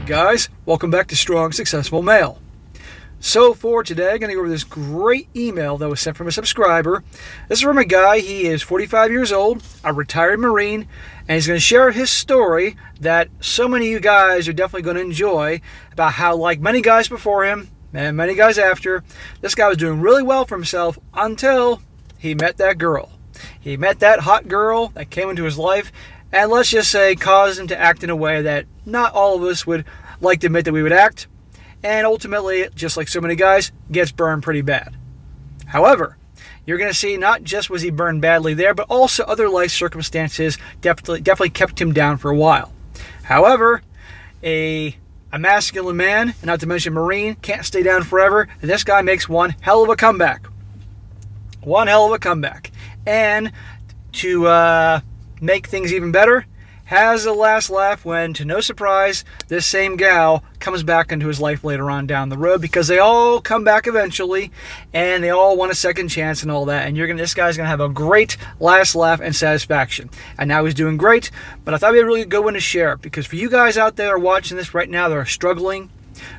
guys? Welcome back to Strong Successful Male. So for today, I'm going to go over this great email that was sent from a subscriber. This is from a guy. He is 45 years old, a retired Marine, and he's going to share his story that so many of you guys are definitely going to enjoy about how, like many guys before him and many guys after, this guy was doing really well for himself until he met that girl. He met that hot girl that came into his life, and let's just say caused him to act in a way that not all of us would like to admit that we would act, and ultimately, just like so many guys, gets burned pretty bad. However, you're going to see not just was he burned badly there, but also other life circumstances definitely kept him down for a while. However, a masculine man, and not to mention Marine, can't stay down forever, and this guy makes one hell of a comeback. One hell of a comeback. And to make things even better, has the last laugh when, to no surprise, this same gal comes back into his life later on down the road, because they all come back eventually and they all want a second chance and all that, and this guy's gonna have a great last laugh and satisfaction. And now he's doing great, but I thought it'd be a really good one to share, because for you guys out there watching this right now that are struggling,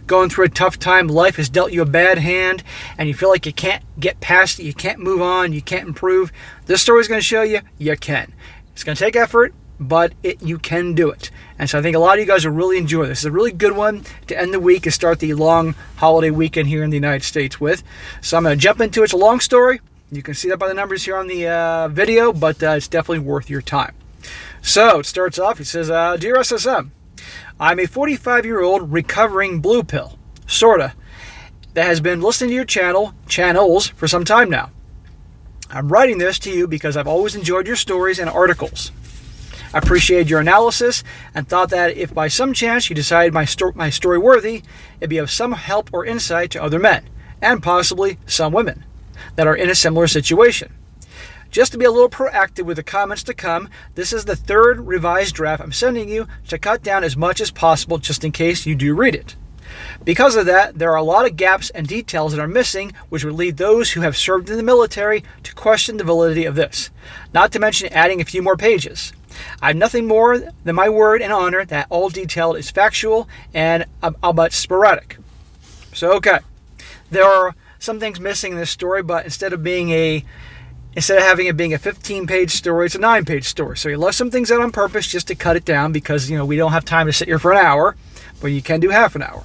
going through a tough time, life has dealt you a bad hand, and you feel like you can't get past it, you can't move on, you can't improve, this story is going to show you you can. It's going to take effort, but you can do it. And so I think a lot of you guys will really enjoy this. It's a really good one to end the week and start the long holiday weekend here in the United States with. So I'm going to jump into it. It's a long story. You can see that by the numbers here on the video, but it's definitely worth your time. So it starts off, it says, Dear SSM, I'm a 45-year-old recovering blue pill, sorta, that has been listening to your channels for some time now. I'm writing this to you because I've always enjoyed your stories and articles. I appreciated your analysis and thought that if by some chance you decided my story worthy, it'd be of some help or insight to other men, and possibly some women, that are in a similar situation. Just to be a little proactive with the comments to come, this is the third revised draft I'm sending you to cut down as much as possible just in case you do read it. Because of that, there are a lot of gaps and details that are missing, which would lead those who have served in the military to question the validity of this, not to mention adding a few more pages. I have nothing more than my word and honor that all detailed is factual and about sporadic. So, okay, there are some things missing in this story, but instead of having it being a 15-page story, it's a 9-page story. So you left some things out on purpose just to cut it down, because we don't have time to sit here for an hour, but you can do half an hour.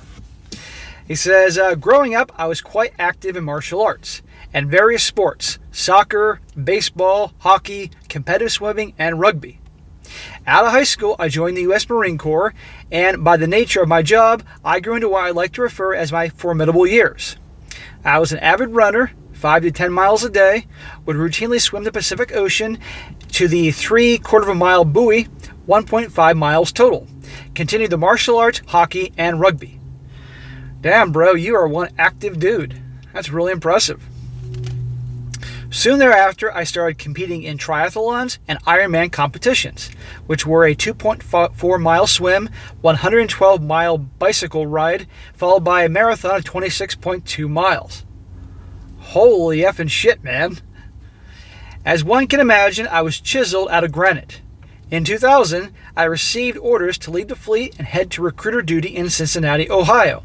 He says, growing up, I was quite active in martial arts and various sports: soccer, baseball, hockey, competitive swimming, and rugby. Out of high school, I joined the U.S. Marine Corps, and by the nature of my job, I grew into what I like to refer as my formidable years. I was an avid runner, 5 to 10 miles a day, would routinely swim the Pacific Ocean to the 3/4 mile buoy, 1.5 miles total. Continued the martial arts, hockey, and rugby. Damn, bro, you are one active dude. That's really impressive. Soon thereafter, I started competing in triathlons and Ironman competitions, which were a 2.4 mile swim, 112 mile bicycle ride, followed by a marathon of 26.2 miles. Holy effing shit, man. As one can imagine, I was chiseled out of granite. In 2000, I received orders to leave the fleet and head to recruiter duty in Cincinnati, Ohio.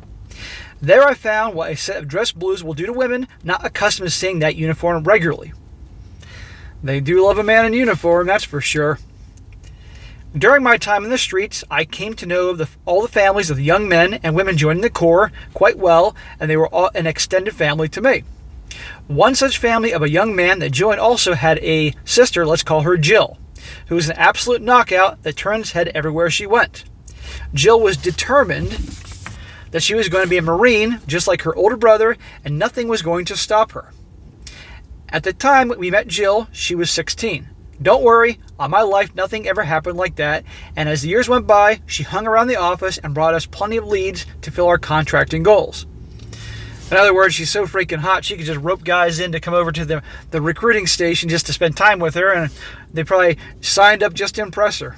There I found what a set of dress blues will do to women not accustomed to seeing that uniform regularly. They do love a man in uniform, that's for sure. During my time in the streets, I came to know all the families of the young men and women joining the Corps quite well, and they were all an extended family to me. One such family of a young man that joined also had a sister, let's call her Jill, who was an absolute knockout that turned his head everywhere she went. Jill was determined that she was going to be a Marine, just like her older brother, and nothing was going to stop her. At the time we met Jill, she was 16. Don't worry, on my life nothing ever happened like that, and as the years went by, she hung around the office and brought us plenty of leads to fill our contracting goals. In other words, she's so freaking hot, she could just rope guys in to come over to the recruiting station just to spend time with her, and they probably signed up just to impress her.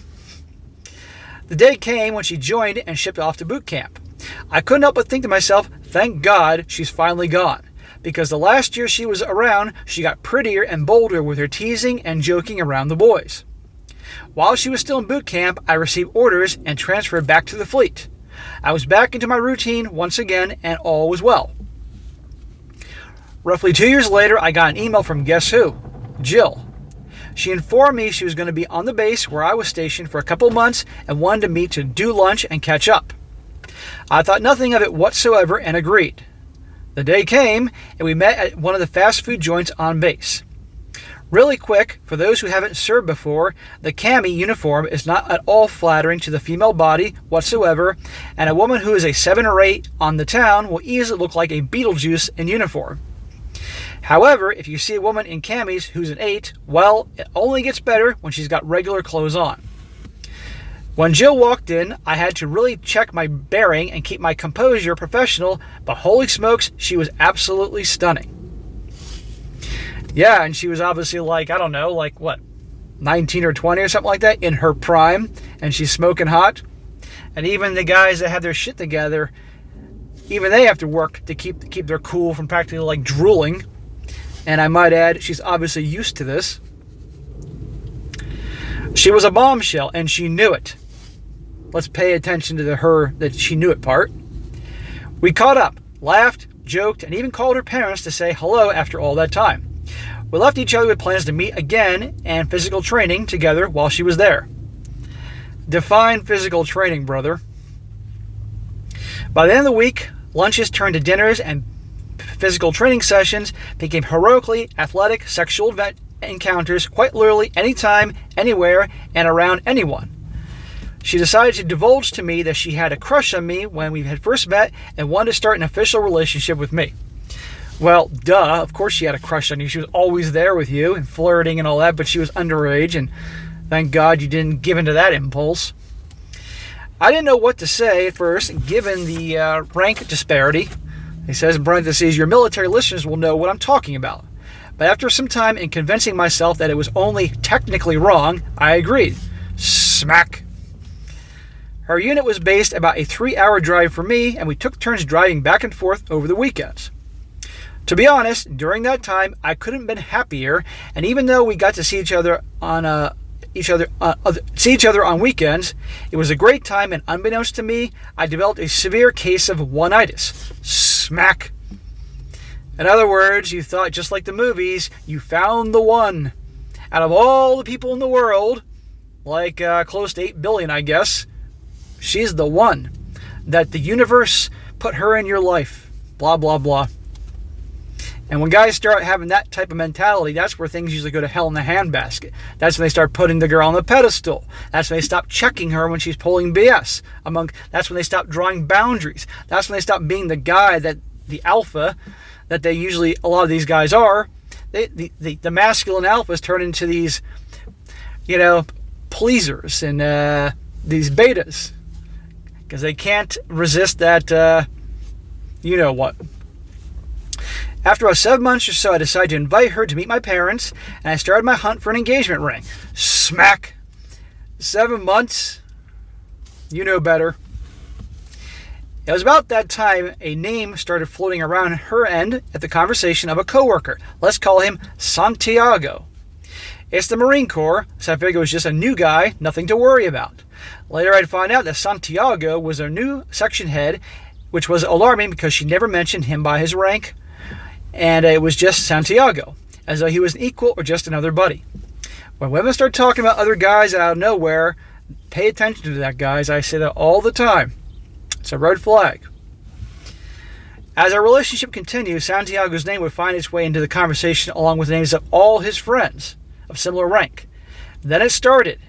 The day came when she joined and shipped off to boot camp. I couldn't help but think to myself, thank God she's finally gone, because the last year she was around, she got prettier and bolder with her teasing and joking around the boys. While she was still in boot camp, I received orders and transferred back to the fleet. I was back into my routine once again, and all was well. Roughly 2 years later, I got an email from guess who? Jill. She informed me she was going to be on the base where I was stationed for a couple months and wanted to meet to do lunch and catch up. I thought nothing of it whatsoever and agreed. The day came, and we met at one of the fast food joints on base. Really quick, for those who haven't served before, the cami uniform is not at all flattering to the female body whatsoever, and a woman who is a 7 or 8 on the town will easily look like a Beetlejuice in uniform. However, if you see a woman in camis who's an 8, well, it only gets better when she's got regular clothes on. When Jill walked in, I had to really check my bearing and keep my composure professional, but holy smokes, she was absolutely stunning. Yeah, and she was obviously like, I don't know, like what, 19 or 20 or something like that, in her prime, and she's smoking hot. And even the guys that have their shit together, even they have to work to keep their cool from practically like drooling. And I might add, she's obviously used to this. She was a bombshell, and she knew it. Let's pay attention to her that she knew it part. We caught up, laughed, joked, and even called her parents to say hello after all that time. We left each other with plans to meet again and physical training together while she was there. Define physical training, brother. By the end of the week, lunches turned to dinners and physical training sessions became heroically athletic sexual event encounters quite literally anytime, anywhere, and around anyone. She decided to divulge to me that she had a crush on me when we had first met and wanted to start an official relationship with me. Well, duh, of course she had a crush on you. She was always there with you and flirting and all that, but she was underage, and thank God you didn't give in to that impulse. I didn't know what to say at first, given the rank disparity. He says in parentheses, your military listeners will know what I'm talking about. But after some time in convincing myself that it was only technically wrong, I agreed. Smack. Her unit was based about a 3-hour drive for me, and we took turns driving back and forth over the weekends. To be honest, during that time, I couldn't have been happier, and even though we got to see each other on weekends, it was a great time, and unbeknownst to me, I developed a severe case of one-itis. Smack. In other words, you thought, just like the movies, you found the one. Out of all the people in the world, like close to 8 billion, I guess, she's the one. That the universe put her in your life. Blah, blah, blah. And when guys start having that type of mentality, that's where things usually go to hell in the handbasket. That's when they start putting the girl on the pedestal. That's when they stop checking her when she's pulling BS. That's when they stop drawing boundaries. That's when they stop being the guy that the alpha that they usually, a lot of these guys are. The masculine alphas turn into these, pleasers and these betas. Because they can't resist that, what. After about 7 months or so, I decided to invite her to meet my parents, and I started my hunt for an engagement ring. Smack. 7 months? You know better. It was about that time a name started floating around her end at the conversation of a coworker. Let's call him Santiago. It's the Marine Corps, so I figured it was just a new guy, nothing to worry about. Later I'd find out that Santiago was our new section head, which was alarming because she never mentioned him by his rank. And it was just Santiago, as though he was an equal or just another buddy. When women start talking about other guys out of nowhere, pay attention to that, guys. I say that all the time. It's a red flag. As our relationship continued, Santiago's name would find its way into the conversation along with the names of all his friends of similar rank. Then it started.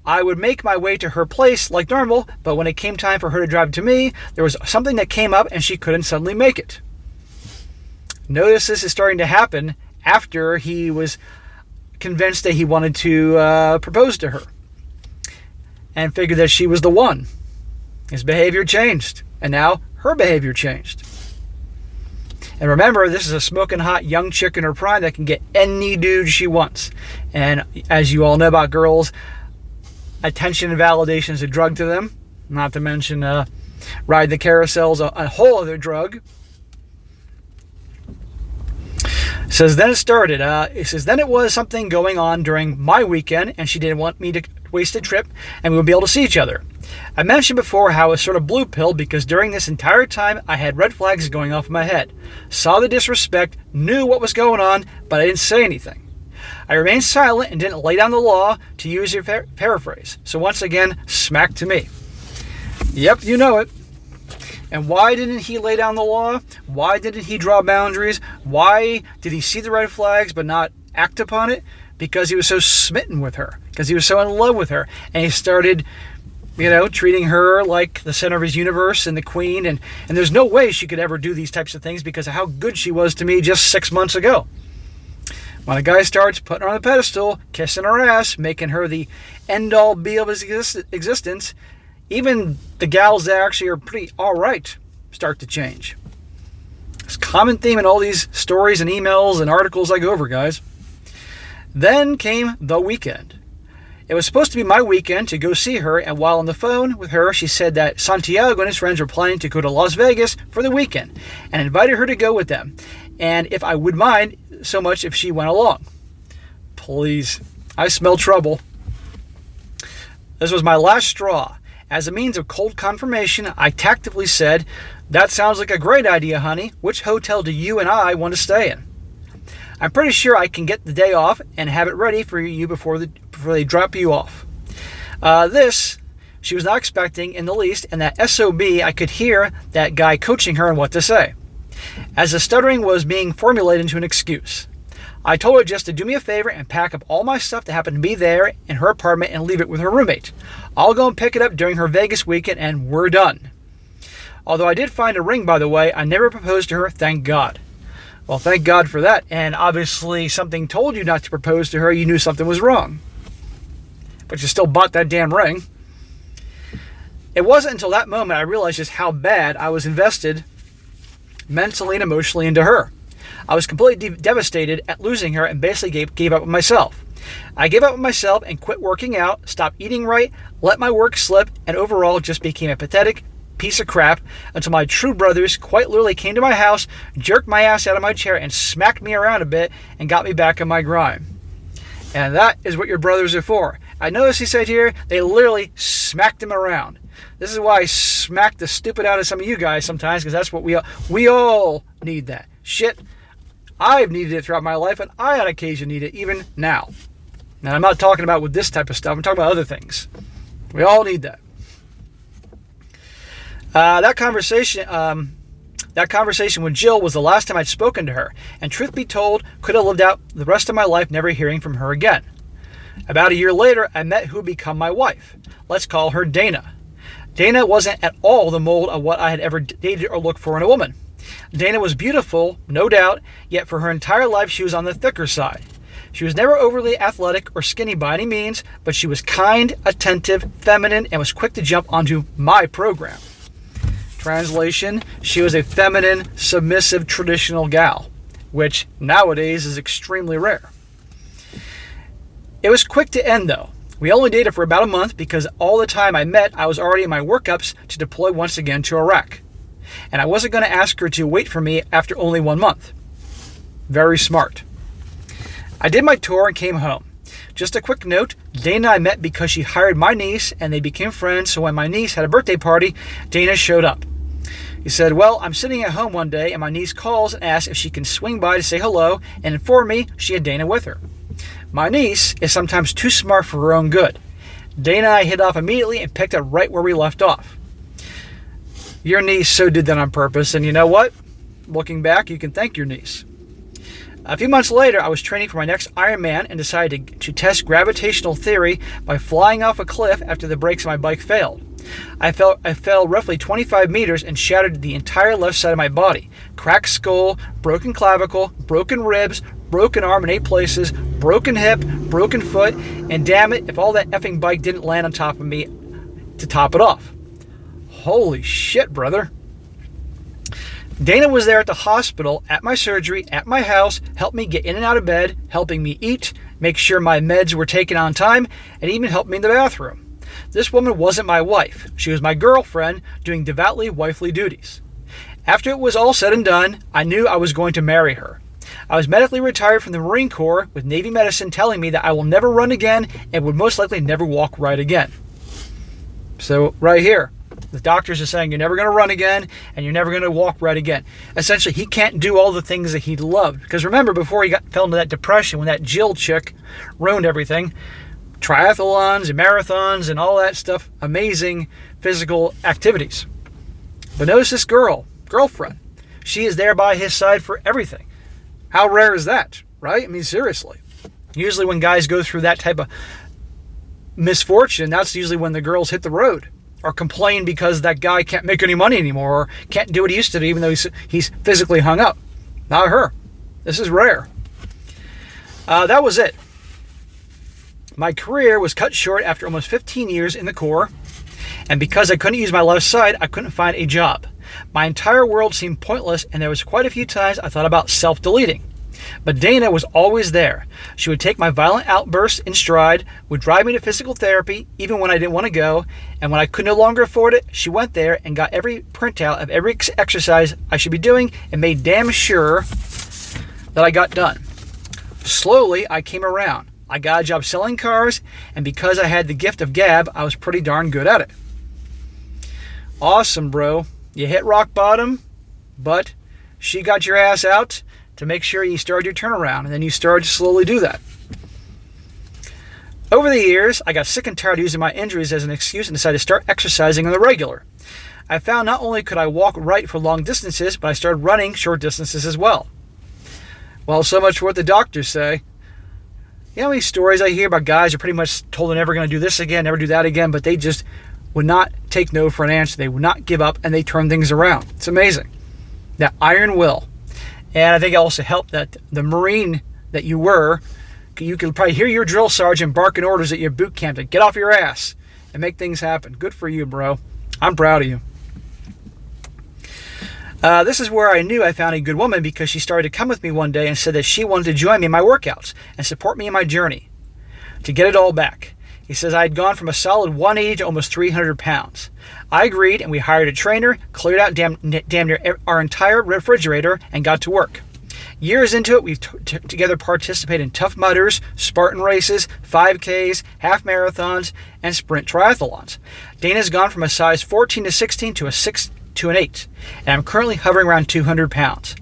I would make my way to her place like normal, but when it came time for her to drive to me, there was something that came up and she couldn't suddenly make it. Notice this is starting to happen after he was convinced that he wanted to propose to her and figured that she was the one. His behavior changed, and now her behavior changed. And remember, this is a smoking hot young chick in her prime that can get any dude she wants. And as you all know about girls, attention and validation is a drug to them. Not to mention ride the carousel's a whole other drug. says, then it started. It says, then it was something going on during my weekend, and she didn't want me to waste a trip, and we would be able to see each other. I mentioned before how I was sort of blue-pilled because during this entire time, I had red flags going off in my head. Saw the disrespect, knew what was going on, but I didn't say anything. I remained silent and didn't lay down the law, to use your paraphrase. So once again, smack to me. Yep, you know it. And why didn't he lay down the law? Why didn't he draw boundaries? Why did he see the red flags but not act upon it? Because he was so smitten with her. Because he was so in love with her. And he started, treating her like the center of his universe and the queen. And there's no way she could ever do these types of things because of how good she was to me just 6 months ago. When a guy starts putting her on the pedestal, kissing her ass, making her the end-all be of his existence, even the gals that actually are pretty alright start to change. It's a common theme in all these stories and emails and articles I go over, guys. Then came the weekend. It was supposed to be my weekend to go see her, and while on the phone with her, she said that Santiago and his friends were planning to go to Las Vegas for the weekend and invited her to go with them, and if I would mind so much if she went along. Please, I smell trouble. This was my last straw. As a means of cold confirmation, I tactfully said, that sounds like a great idea, honey. Which hotel do you and I want to stay in? I'm pretty sure I can get the day off and have it ready for you before they drop you off. This, she was not expecting in the least, and that SOB, I could hear that guy coaching her on what to say, as the stuttering was being formulated into an excuse. I told her just to do me a favor and pack up all my stuff that happened to be there in her apartment and leave it with her roommate. I'll go and pick it up during her Vegas weekend and we're done. Although I did find a ring, by the way, I never proposed to her, thank God. Well, thank God for that. And obviously something told you not to propose to her. You knew something was wrong. But you still bought that damn ring. It wasn't until that moment I realized just how bad I was invested mentally and emotionally into her. I was completely devastated at losing her and basically gave up on myself. I gave up on myself and quit working out, stopped eating right, let my work slip, and overall just became a pathetic piece of crap until my true brothers quite literally came to my house, jerked my ass out of my chair, and smacked me around a bit and got me back in my grime. And that is what your brothers are for. I noticed he said here, they literally smacked him around. This is why I smack the stupid out of some of you guys sometimes, because that's what we all need that. Shit, I've needed it throughout my life, and I on occasion need it even now. Now, I'm not talking about with this type of stuff. I'm talking about other things. We all need that. That conversation with Jill was the last time I'd spoken to her, and truth be told, could have lived out the rest of my life never hearing from her again. About a year later, I met who would become my wife. Let's call her Dana. Dana wasn't at all the mold of what I had ever dated or looked for in a woman. Dana was beautiful, no doubt, yet for her entire life she was on the thicker side. She was never overly athletic or skinny by any means, but she was kind, attentive, feminine, and was quick to jump onto my program. Translation, she was a feminine, submissive, traditional gal, which nowadays is extremely rare. It was quick to end though. We only dated for about a month because all the time I met, I was already in my workups to deploy once again to Iraq. And I wasn't going to ask her to wait for me after only 1 month. Very smart. I did my tour and came home. Just a quick note, Dana and I met because she hired my niece and they became friends, so when my niece had a birthday party, Dana showed up. He said, well, I'm sitting at home one day and my niece calls and asks if she can swing by to say hello and inform me she had Dana with her. My niece is sometimes too smart for her own good. Dana and I hit off immediately and picked up right where we left off. Your niece so did that on purpose, and you know what? Looking back, you can thank your niece. A few months later, I was training for my next Ironman and decided to test gravitational theory by flying off a cliff after the brakes on my bike failed. I fell roughly 25 meters and shattered the entire left side of my body. Cracked skull, broken clavicle, broken ribs, broken arm in 8 places, broken hip, broken foot, and damn it, if all that effing bike didn't land on top of me to top it off. Holy shit, brother. Dana was there at the hospital, at my surgery, at my house, helped me get in and out of bed, helping me eat, make sure my meds were taken on time, and even helped me in the bathroom. This woman wasn't my wife. She was my girlfriend doing devoutly wifely duties. After it was all said and done, I knew I was going to marry her. I was medically retired from the Marine Corps with Navy medicine telling me that I will never run again and would most likely never walk right again. So right here, the doctors are saying you're never going to run again and you're never going to walk right again. Essentially, he can't do all the things that he loved. Because remember, before he fell into that depression, when that Jill chick ruined everything, triathlons and marathons and all that stuff, amazing physical activities. But notice this girlfriend. She is there by his side for everything. How rare is that, right? I mean, seriously. Usually when guys go through that type of misfortune, that's usually when the girls hit the road or complain because that guy can't make any money anymore or can't do what he used to do even though he's physically hung up. Not her. This is rare. That was it. My career was cut short after almost 15 years in the Corps, and because I couldn't use my left side, I couldn't find a job. My entire world seemed pointless, and there was quite a few times I thought about self-deleting. But Dana was always there. She would take my violent outbursts in stride, would drive me to physical therapy even when I didn't want to go, and when I could no longer afford it, she went there and got every printout of every exercise I should be doing and made damn sure that I got done. Slowly, I came around. I got a job selling cars, and because I had the gift of gab, I was pretty darn good at it. Awesome, bro. You hit rock bottom, but she got your ass out to make sure you started your turnaround, and then you started to slowly do that. Over the years, I got sick and tired of using my injuries as an excuse and decided to start exercising on the regular. I found not only could I walk right for long distances, but I started running short distances as well. Well, so much for what the doctors say. You know how many stories I hear about guys who are pretty much told they're never going to do this again, never do that again, but they just would not take no for an answer. They would not give up, and they turn things around. It's amazing. That iron will. And I think it also helped that the Marine that you were, you could probably hear your drill sergeant barking orders at your boot camp to get off your ass and make things happen. Good for you, bro. I'm proud of you. This is where I knew I found a good woman because she started to come with me one day and said that she wanted to join me in my workouts and support me in my journey to get it all back. He says I had gone from a solid 180 to almost 300 pounds. I agreed, and we hired a trainer, cleared out damn near our entire refrigerator, and got to work. Years into it, we've together participated in Tough Mudders, Spartan races, 5Ks, half marathons, and sprint triathlons. Dana's gone from a size 14 to 16 to a 6 to an 8, and I'm currently hovering around 200 pounds.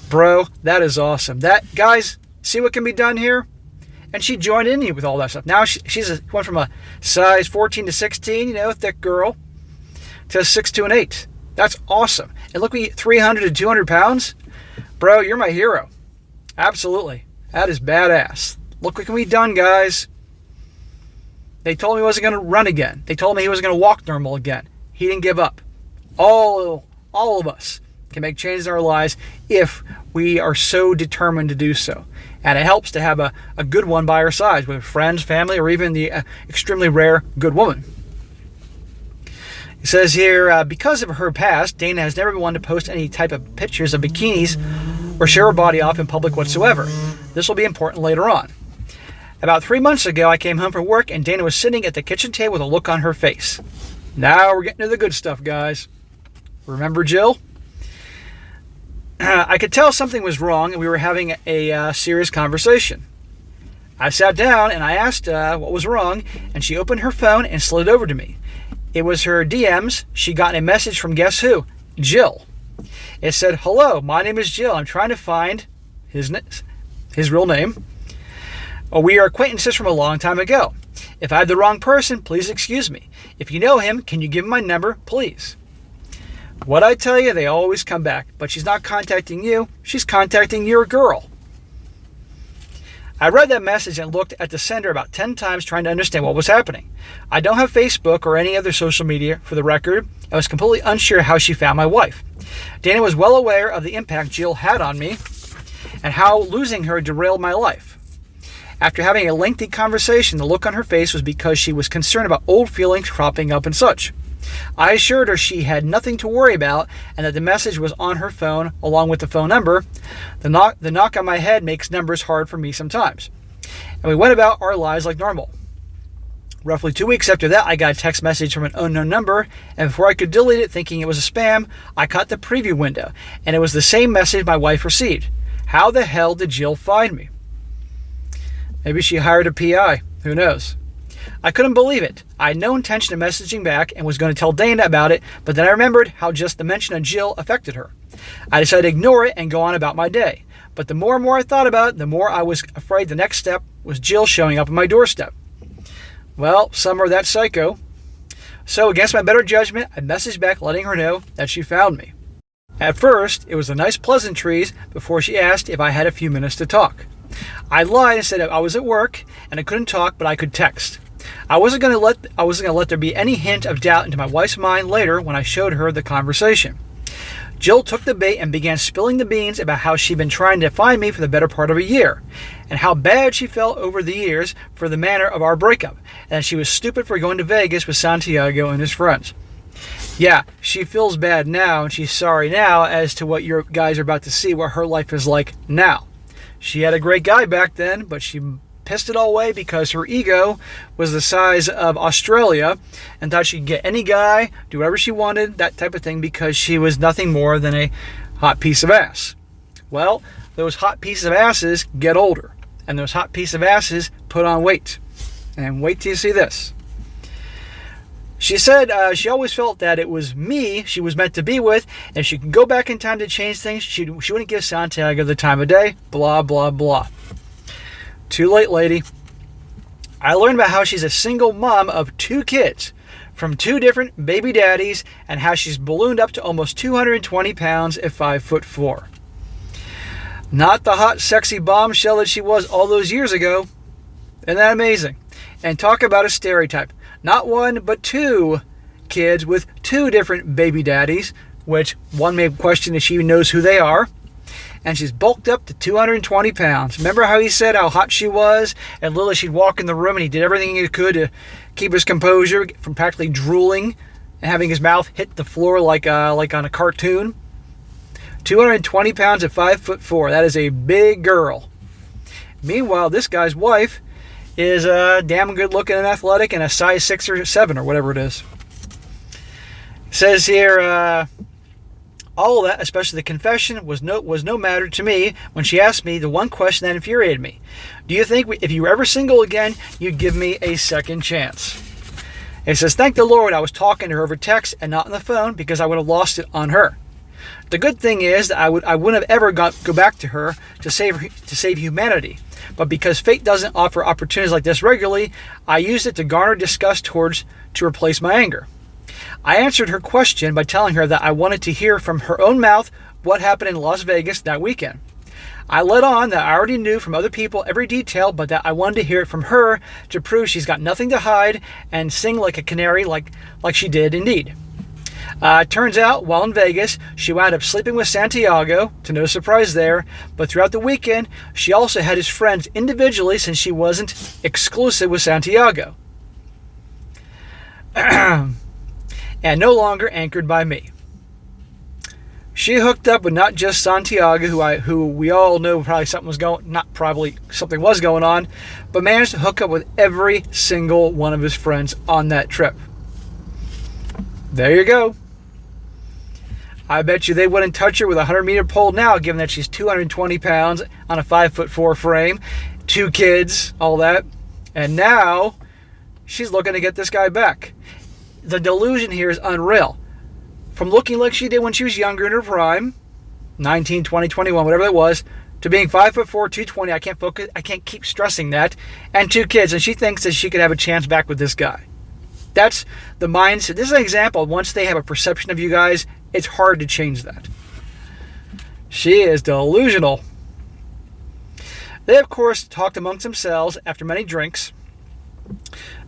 Bro, that is awesome. Guys, see what can be done here? And she joined in you with all that stuff. Now she's went from a size 14 to 16, thick girl, to a 6 to an 8. That's awesome. And look, 300 to 200 pounds? Bro, you're my hero. Absolutely. That is badass. Look what can be done, guys. They told me he wasn't going to run again. They told me he wasn't going to walk normal again. He didn't give up. All of us can make changes in our lives if we are so determined to do so. And it helps to have a good one by our side, with friends, family, or even the extremely rare good woman. It says here, because of her past, Dana has never been one to post any type of pictures of bikinis or show her body off in public whatsoever. This will be important later on. About 3 months ago, I came home from work and Dana was sitting at the kitchen table with a look on her face. Now we're getting to the good stuff, guys. Remember Jill? I could tell something was wrong and we were having a serious conversation. I sat down and I asked what was wrong, and she opened her phone and slid over to me. It was her DMs. She'd gotten a message from guess who? Jill. It said, "Hello, my name is Jill. I'm trying to find his real name. We are acquaintances from a long time ago. If I have the wrong person, please excuse me. If you know him, can you give him my number, please?" What I tell you, they always come back. But she's not contacting you. She's contacting your girl. I read that message and looked at the sender about 10 times trying to understand what was happening. I don't have Facebook or any other social media, for the record. I was completely unsure how she found my wife. Dana was well aware of the impact Jill had on me and how losing her derailed my life. After having a lengthy conversation, the look on her face was because she was concerned about old feelings cropping up and such. I assured her she had nothing to worry about and that the message was on her phone along with the phone number. The knock on my head makes numbers hard for me sometimes. And we went about our lives like normal. Roughly 2 weeks after that, I got a text message from an unknown number, and before I could delete it thinking it was a spam, I caught the preview window, and it was the same message my wife received. How the hell did Jill find me? Maybe she hired a PI. Who knows? I couldn't believe it. I had no intention of messaging back and was going to tell Dana about it, but then I remembered how just the mention of Jill affected her. I decided to ignore it and go on about my day. But the more and more I thought about it, the more I was afraid the next step was Jill showing up at my doorstep. Well, some are that psycho. So against my better judgment, I messaged back letting her know that she found me. At first, it was the nice pleasantries before she asked if I had a few minutes to talk. I lied and said I was at work and I couldn't talk, but I could text. I wasn't going to let there be any hint of doubt into my wife's mind later when I showed her the conversation. Jill took the bait and began spilling the beans about how she'd been trying to find me for the better part of a year, and how bad she felt over the years for the manner of our breakup, and she was stupid for going to Vegas with Santiago and his friends. Yeah, she feels bad now, and she's sorry now as to what you guys are about to see, what her life is like now. She had a great guy back then, but she pissed it all away because her ego was the size of Australia and thought she could get any guy, do whatever she wanted, that type of thing, because she was nothing more than a hot piece of ass. Well, those hot pieces of asses get older, and those hot pieces of asses put on weight. And wait till you see this. She said she always felt that it was me she was meant to be with, and if she could go back in time to change things, she wouldn't give Santiago the time of day, blah, blah, blah. Too late, lady. I learned about how she's a single mom of 2 kids from 2 different baby daddies and how she's ballooned up to almost 220 pounds at 5'4". Not the hot, sexy bombshell that she was all those years ago. Isn't that amazing? And talk about a stereotype. Not 1, but 2 kids with 2 different baby daddies, which one may question if she even knows who they are. And she's bulked up to 220 pounds. Remember how he said how hot she was? And literally she'd walk in the room and he did everything he could to keep his composure from practically drooling and having his mouth hit the floor like on a cartoon. 220 pounds at 5'4". That is a big girl. Meanwhile, this guy's wife is damn good looking and athletic and a size 6 or 7 or whatever it is. It says here, all of that, especially the confession, was no matter to me when she asked me the one question that infuriated me. Do you think if you were ever single again, you'd give me a second chance? It says, thank the Lord I was talking to her over text and not on the phone because I would have lost it on her. The good thing is that I wouldn't have ever go back to her to save humanity. But because fate doesn't offer opportunities like this regularly, I used it to garner disgust to replace my anger. I answered her question by telling her that I wanted to hear from her own mouth what happened in Las Vegas that weekend. I let on that I already knew from other people every detail, but that I wanted to hear it from her to prove she's got nothing to hide and sing like a canary like she did indeed. Turns out, while in Vegas, she wound up sleeping with Santiago, to no surprise there, but throughout the weekend, she also had his friends individually since she wasn't exclusive with Santiago. And no longer anchored by me. She hooked up with not just Santiago, who we all know something was going on, but managed to hook up with every single one of his friends on that trip. There you go. I bet you they wouldn't touch her with a 100-meter pole now, given that she's 220 pounds on a 5'4" frame, 2 kids, all that. And now she's looking to get this guy back. The delusion here is unreal. From looking like she did when she was younger in her prime, 19, 20, 21, whatever that was, to being 5'4", 220, I can't keep stressing that, and 2 kids, and she thinks that she could have a chance back with this guy. That's the mindset. This is an example. Once they have a perception of you guys, it's hard to change that. She is delusional. They, of course, talked amongst themselves after many drinks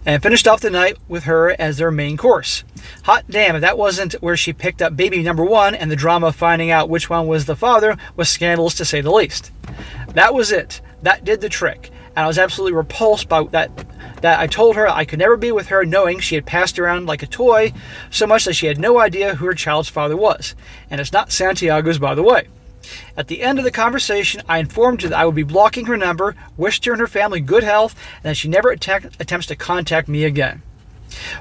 and finished off the night with her as their main course. Hot damn, if that wasn't where she picked up baby number 1, and the drama of finding out which one was the father was scandalous to say the least. That was it. That did the trick. And I was absolutely repulsed by that I told her I could never be with her knowing she had passed around like a toy so much that she had no idea who her child's father was. And it's not Santiago's, by the way. At the end of the conversation, I informed her that I would be blocking her number, wished her and her family good health, and that she never attempts to contact me again.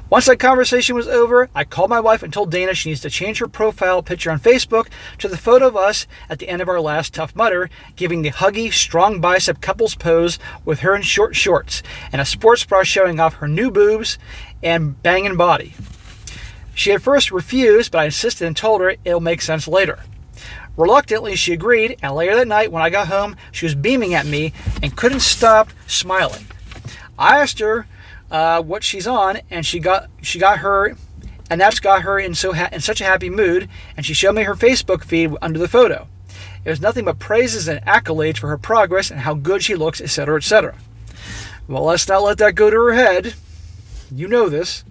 Once that conversation was over, I called my wife and told Dana she needs to change her profile picture on Facebook to the photo of us at the end of our last Tough Mudder, giving the huggy, strong bicep couples pose with her in short shorts and a sports bra showing off her new boobs and banging body. She at first refused, but I insisted and told her it'll make sense later. Reluctantly, she agreed, and later that night when I got home, she was beaming at me and couldn't stop smiling. I asked her what she's on, and she got her, and that's got her in such a happy mood, and she showed me her Facebook feed under the photo. It was nothing but praises and accolades for her progress and how good she looks, etc., etc. Well, let's not let that go to her head. You know this.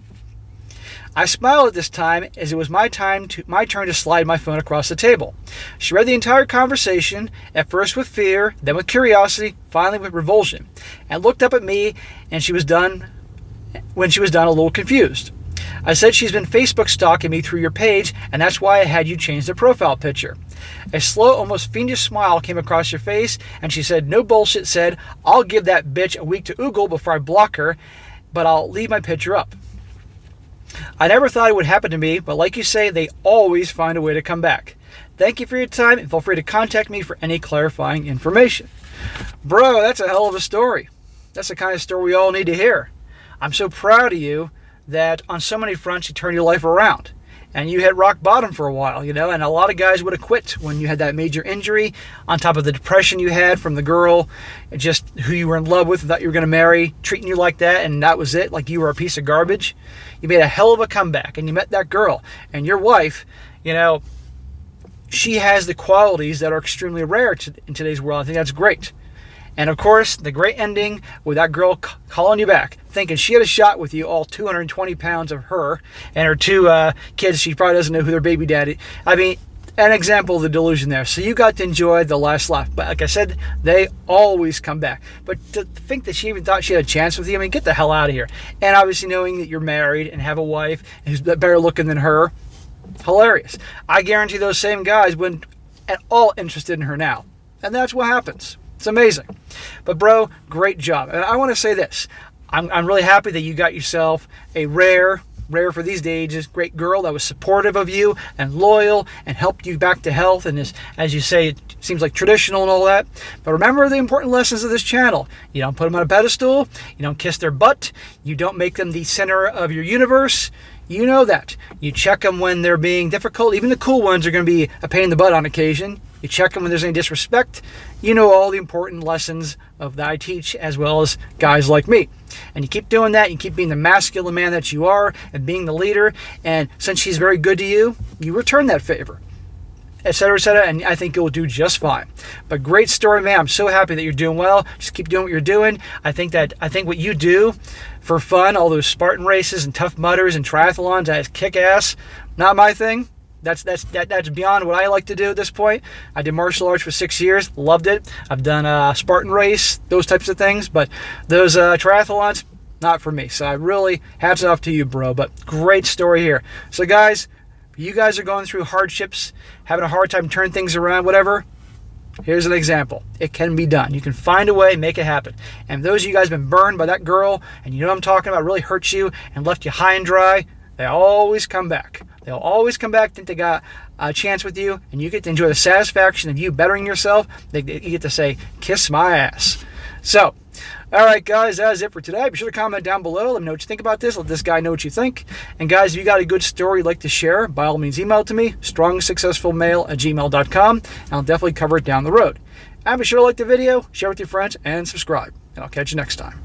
I smiled at this time as it was my turn to slide my phone across the table. She read the entire conversation, at first with fear, then with curiosity, finally with revulsion, and looked up at me when she was done a little confused. I said she's been Facebook stalking me through your page, and that's why I had you change the profile picture. A slow, almost fiendish smile came across your face, and she said, no bullshit, said, I'll give that bitch a week to oogle before I block her, but I'll leave my picture up. I never thought it would happen to me, but like you say, they always find a way to come back. Thank you for your time, and feel free to contact me for any clarifying information. Bro, that's a hell of a story. That's the kind of story we all need to hear. I'm so proud of you that on so many fronts you turned your life around. And you hit rock bottom for a while, and a lot of guys would have quit when you had that major injury, on top of the depression you had from the girl, just who you were in love with and thought you were going to marry, treating you like that, and that was it, like you were a piece of garbage. You made a hell of a comeback, and you met that girl. And your wife, she has the qualities that are extremely rare in today's world. I think that's great. And of course, the great ending with that girl calling you back, thinking she had a shot with you, all 220 pounds of her and her two kids. She probably doesn't know who their baby daddy. I mean, an example of the delusion there. So you got to enjoy the last laugh. But like I said, they always come back. But to think that she even thought she had a chance with you, I mean, get the hell out of here. And obviously knowing that you're married and have a wife who's better looking than her, hilarious. I guarantee those same guys wouldn't at all interested in her now. And that's what happens. It's amazing. But bro, great job. And I want to say this. I'm really happy that you got yourself a rare for these days, great girl that was supportive of you and loyal and helped you back to health and is, as you say, it seems like traditional and all that. But remember the important lessons of this channel. You don't put them on a pedestal. You don't kiss their butt. You don't make them the center of your universe. You know that. You check them when they're being difficult. Even the cool ones are going to be a pain in the butt on occasion. You check them when there's any disrespect. You know all the important lessons that I teach, as well as guys like me. And you keep doing that. You keep being the masculine man that you are and being the leader. And since she's very good to you, you return that favor, etc., etc. And I think you'll do just fine. But great story, man. I'm so happy that you're doing well. Just keep doing what you're doing. I think what you do for fun, all those Spartan races and Tough Mudders and triathlons, that is kick ass. Not my thing. That's beyond what I like to do at this point. I did martial arts for 6 years, loved it. I've done a Spartan race, those types of things, but those triathlons, not for me. So I really, hats off to you, bro. But great story here. So guys, if you guys are going through hardships, having a hard time turning things around, whatever, here's an example. It can be done. You can find a way, make it happen. And those of you guys have been burned by that girl, and you know what I'm talking about, really hurt you and left you high and dry, they always come back. They'll always come back, think they got a chance with you, and you get to enjoy the satisfaction of you bettering yourself. You get to say, kiss my ass. So, all right, guys, that is it for today. Be sure to comment down below. Let me know what you think about this. Let this guy know what you think. And guys, if you got a good story you'd like to share, by all means, email it to me, strongsuccessfulmale@gmail.com, and I'll definitely cover it down the road. And be sure to like the video, share with your friends, and subscribe. And I'll catch you next time.